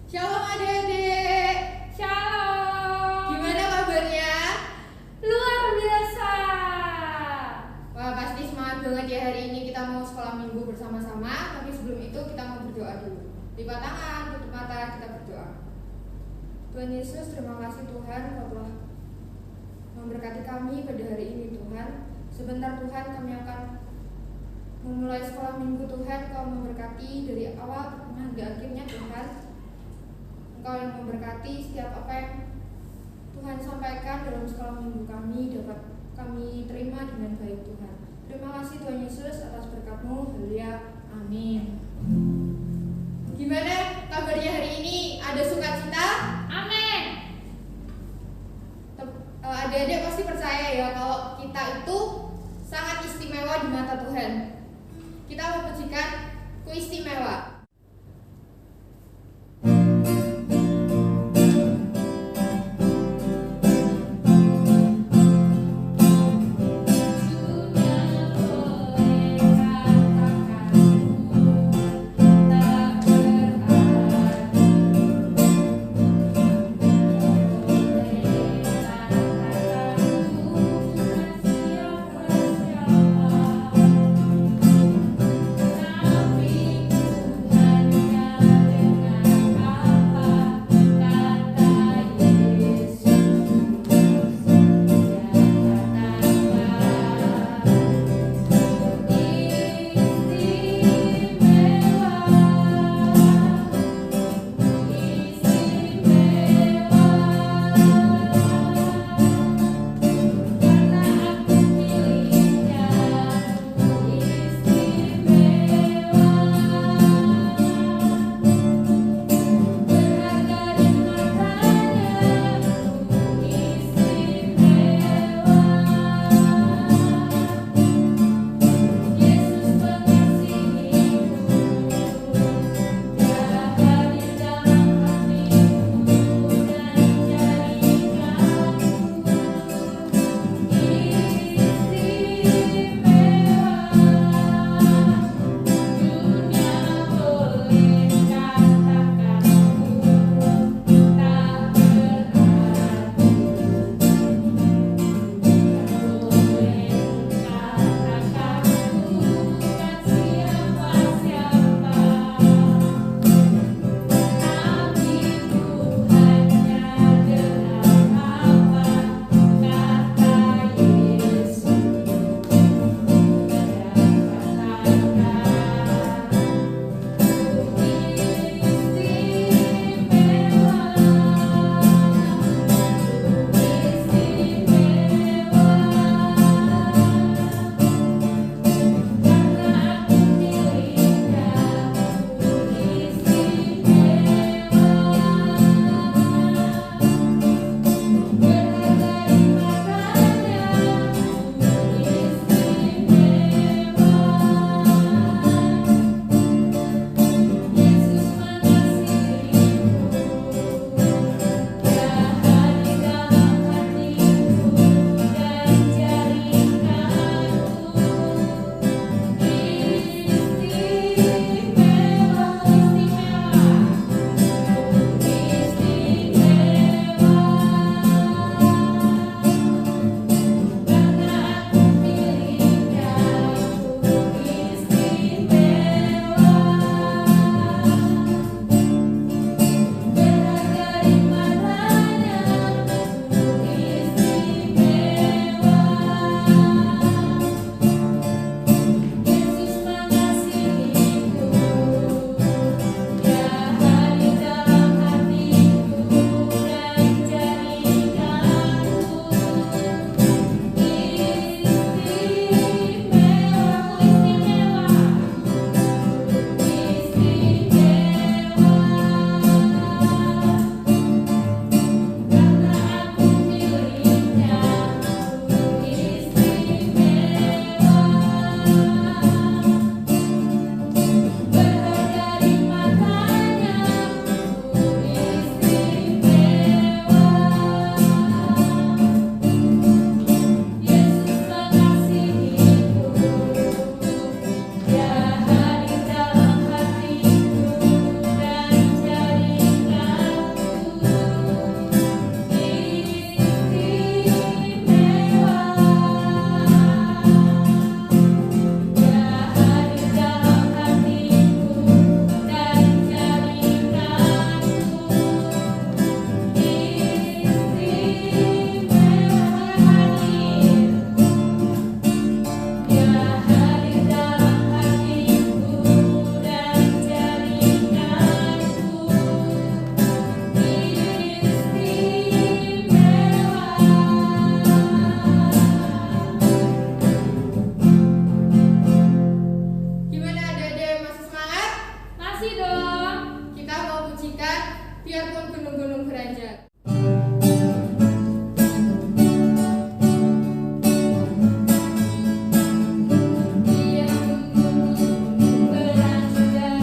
Shalom adik-adik. Shalom. Gimana kabarnya? Luar biasa. Wah, pasti semangat banget ya hari ini kita mau sekolah minggu bersama-sama. Tapi sebelum itu kita mau berdoa dulu. Lipat tangan, tutup mata, kita berdoa. Tuhan Yesus, terima kasih Tuhan Kau telah memberkati kami pada hari ini Tuhan. Sebentar Tuhan kami akan memulai sekolah minggu Tuhan. Kau memberkati dari awal hingga akhirnya Tuhan. Engkau yang memberkati setiap apa yang Tuhan sampaikan dalam sekolah minggu kami dapat kami terima dengan baik Tuhan. Terima kasih Tuhan Yesus atas berkat-Mu. Haleluya. Amin. Gimana kabarnya hari ini? Ada sukacita? Amin. Adik-adik pasti percaya ya kalau kita itu sangat istimewa di mata Tuhan. Kita memujikan kuistimewa. Makasih dong. Kita mau pujikan biarpun gunung-gunung beranjak. Biarpun gunung-gunung beranjak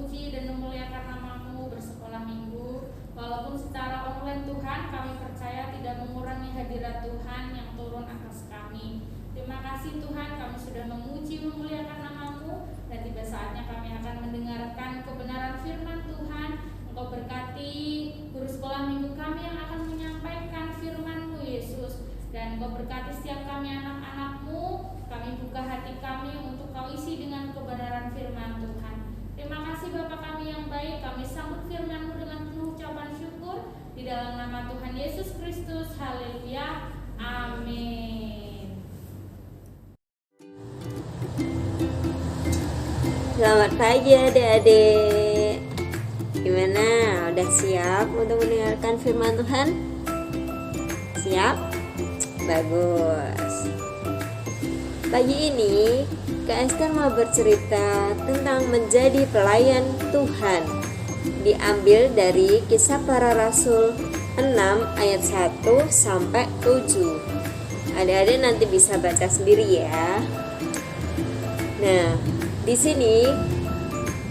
memuji dan memuliakan nama-Mu bersekolah minggu. Walaupun secara online Tuhan, kami percaya tidak mengurangi hadirat Tuhan yang turun atas kami. Terima kasih Tuhan, kami sudah memuji memuliakan nama-Mu, dan tiba saatnya kami akan mendengarkan kebenaran firman Tuhan. Engkau berkati guru sekolah minggu kami yang akan menyampaikan firman-Mu Yesus, dan Engkau berkati setiap kami anak-anak-Mu. Kami buka hati kami untuk Kau isi dengan kebenaran firman Tuhan. Terima kasih Bapa kami yang baik, kami sambut firman-Mu dengan penuh ucapan syukur di dalam nama Tuhan Yesus Kristus. Haleluya, amin. Selamat pagi adik-adik. Gimana? Udah siap untuk mendengarkan firman Tuhan? Siap? Bagus. Pagi ini Kak Esther mau bercerita tentang menjadi pelayan Tuhan. Diambil dari Kisah Para Rasul 6 ayat 1 sampai 7. Adik-adik nanti bisa baca sendiri ya. Nah, di sini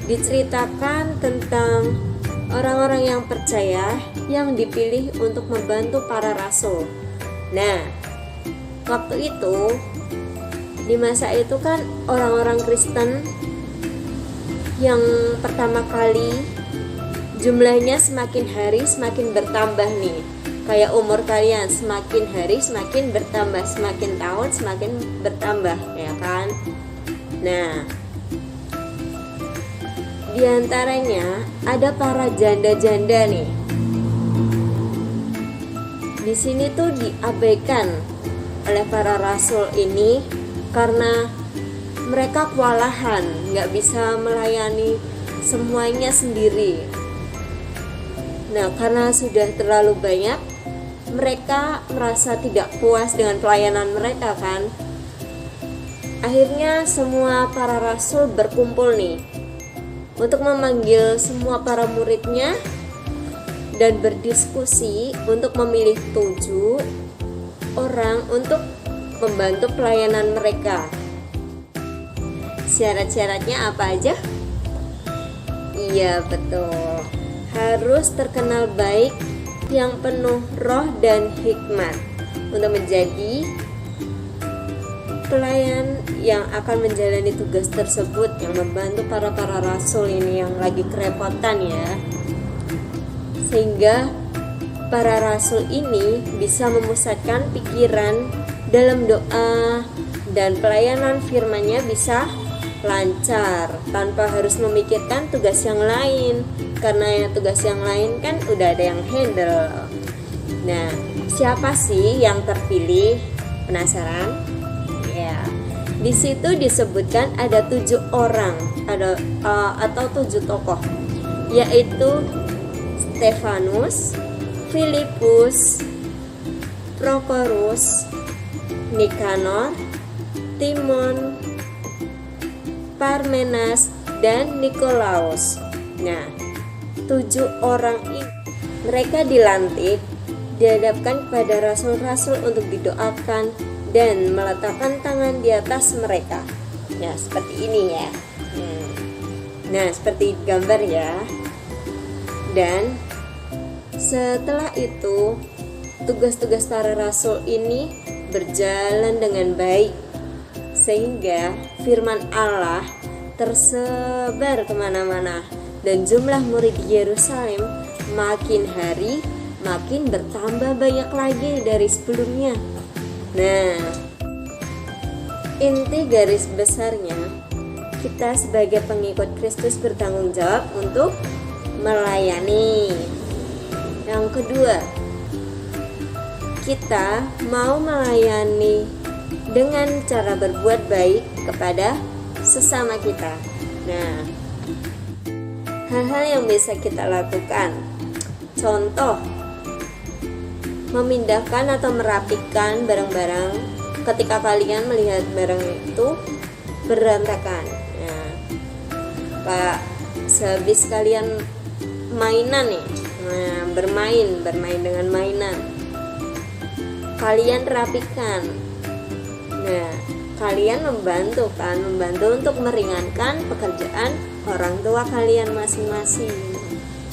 diceritakan tentang orang-orang yang percaya yang dipilih untuk membantu para rasul. Nah, waktu itu di masa itu kan orang-orang Kristen yang pertama kali jumlahnya semakin hari semakin bertambah nih. Kayak umur kalian semakin hari semakin bertambah, semakin tahun semakin bertambah, ya kan? Nah, di antaranya ada para janda-janda nih. Di sini tuh diabaikan oleh para rasul ini karena mereka kewalahan, nggak bisa melayani semuanya sendiri. Nah, karena sudah terlalu banyak, mereka merasa tidak puas dengan pelayanan mereka kan. Akhirnya semua para rasul berkumpul nih untuk memanggil semua para muridnya dan berdiskusi untuk memilih 7 orang untuk membantu pelayanan mereka. Syarat-syaratnya apa aja? Iya betul, harus terkenal baik, yang penuh roh dan hikmat untuk menjadi pelayan yang akan menjalani tugas tersebut, yang membantu para rasul ini yang lagi kerepotan ya. Sehingga para rasul ini bisa memusatkan pikiran dalam doa dan pelayanan firman-Nya bisa lancar tanpa harus memikirkan tugas yang lain, karena ya tugas yang lain kan udah ada yang handle. Nah, siapa sih yang terpilih? Penasaran? Ya, di situ disebutkan ada 7 orang, atau 7 tokoh, yaitu Stefanus, Filipus, Prokorus, Nikanor, Timon, Parmenas, dan Nikolaus. Nah, 7 orang ini mereka dilantik, dihadapkan kepada rasul-rasul untuk didoakan dan meletakkan tangan di atas mereka. Nah, seperti ini ya. Nah, seperti gambar ya. Dan setelah itu tugas-tugas para rasul ini berjalan dengan baik, sehingga firman Allah tersebar kemana-mana, dan jumlah murid di Yerusalem makin hari makin bertambah banyak lagi dari sebelumnya. Nah, inti garis besarnya, kita sebagai pengikut Kristus bertanggung jawab untuk melayani. Yang kedua, kita mau melayani dengan cara berbuat baik kepada sesama kita. Nah, hal-hal yang bisa kita lakukan, contoh memindahkan atau merapikan barang-barang ketika kalian melihat barang itu berantakan. Nah, Pak, sehabis kalian mainan nih, bermain dengan mainan, kalian rapikan. Nah, kalian membantu untuk meringankan pekerjaan orang tua kalian masing-masing.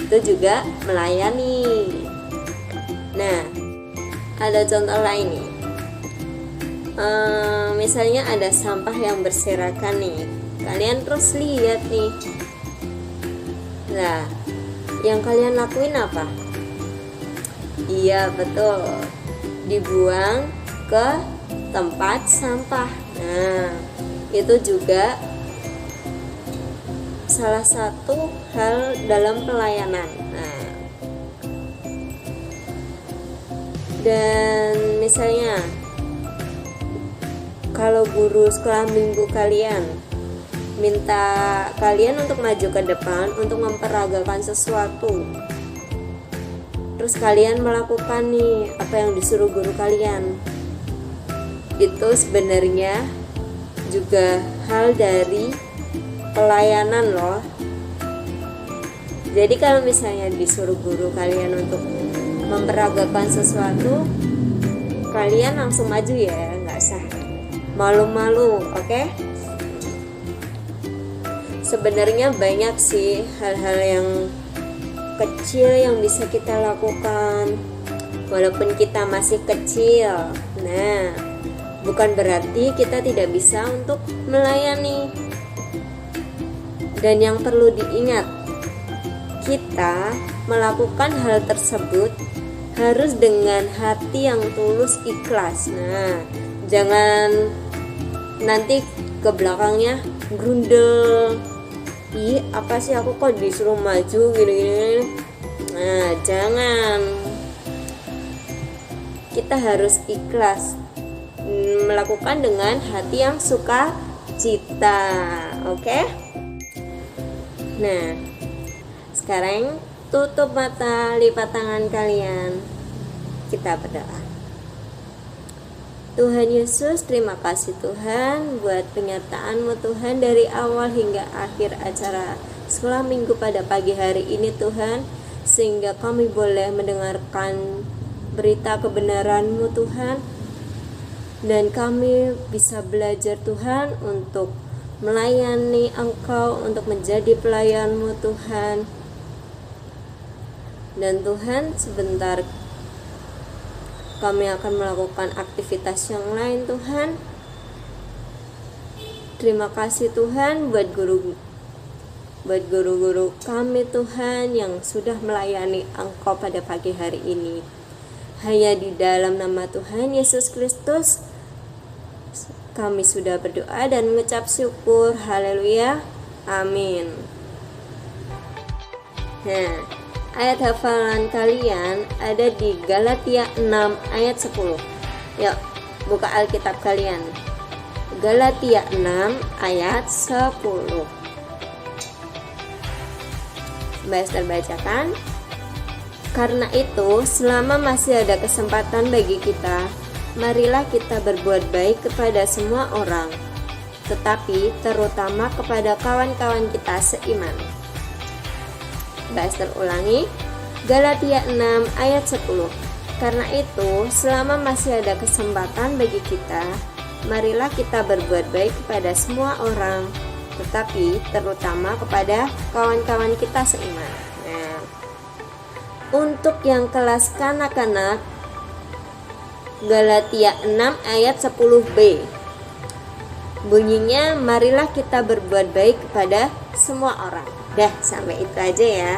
Itu juga melayani. Nah, ada contoh lain nih. Misalnya ada sampah yang berserakan nih, kalian terus lihat nih. Nah, yang kalian lakuin apa? Iya, betul, dibuang ke tempat sampah. Nah, itu juga salah satu hal dalam pelayanan. Nah, dan misalnya kalau guru sekolah minggu kalian minta kalian untuk maju ke depan untuk memperagakan sesuatu, terus kalian melakukan nih apa yang disuruh guru kalian, itu sebenarnya juga hal dari pelayanan loh. Jadi kalau misalnya disuruh guru kalian untuk memperagakan sesuatu, kalian langsung maju ya, nggak usah malu-malu, oke? Sebenarnya banyak sih hal-hal yang kecil yang bisa kita lakukan walaupun kita masih kecil. Nah, bukan berarti kita tidak bisa untuk melayani. Dan yang perlu diingat, kita melakukan hal tersebut harus dengan hati yang tulus, ikhlas. Nah, jangan nanti ke belakangnya grundel. Ih, apa sih aku kok disuruh maju gini-gini. Nah, jangan. Kita harus ikhlas melakukan dengan hati yang suka cita. Oke? Nah, sekarang tutup mata, lipat tangan kalian. Kita berdoa. Tuhan Yesus, terima kasih Tuhan buat penyertaan-Mu Tuhan dari awal hingga akhir acara sekolah minggu pada pagi hari ini Tuhan, sehingga kami boleh mendengarkan berita kebenaran-Mu Tuhan, dan kami bisa belajar Tuhan untuk melayani Engkau, untuk menjadi pelayan-Mu Tuhan. Dan Tuhan, sebentar kami akan melakukan aktivitas yang lain Tuhan. Terima kasih Tuhan buat guru-guru kami Tuhan yang sudah melayani Engkau pada pagi hari ini. Hanya di dalam nama Tuhan Yesus Kristus kami sudah berdoa dan mengucap syukur. Haleluya. Amin. Nah, ayat hafalan kalian ada di Galatia 6 ayat 10. Yuk, buka Alkitab kalian. Galatia 6 ayat 10. Master bacakan. Karena itu, selama masih ada kesempatan bagi kita, marilah kita berbuat baik kepada semua orang, tetapi terutama kepada kawan-kawan kita seiman. Master ulangi, Galatia 6 ayat 10. Karena itu, selama masih ada kesempatan bagi kita, marilah kita berbuat baik kepada semua orang, tetapi terutama kepada kawan-kawan kita seiman. Nah, untuk yang kelas kanak-kanak, Galatia 6 ayat 10b. Bunyinya, marilah kita berbuat baik kepada semua orang. Dah, sampai itu aja ya.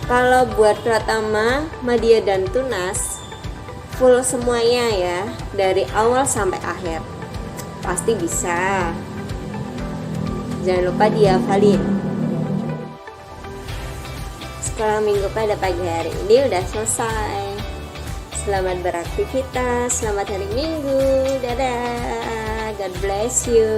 Kalau buat Pratama, Madya dan Tunas, full semuanya ya, dari awal sampai akhir. Pasti bisa. Jangan lupa dihafalin. Sekolah minggu pada pagi hari ini udah selesai. Selamat beraktivitas, selamat hari Minggu. Dadah. God bless you.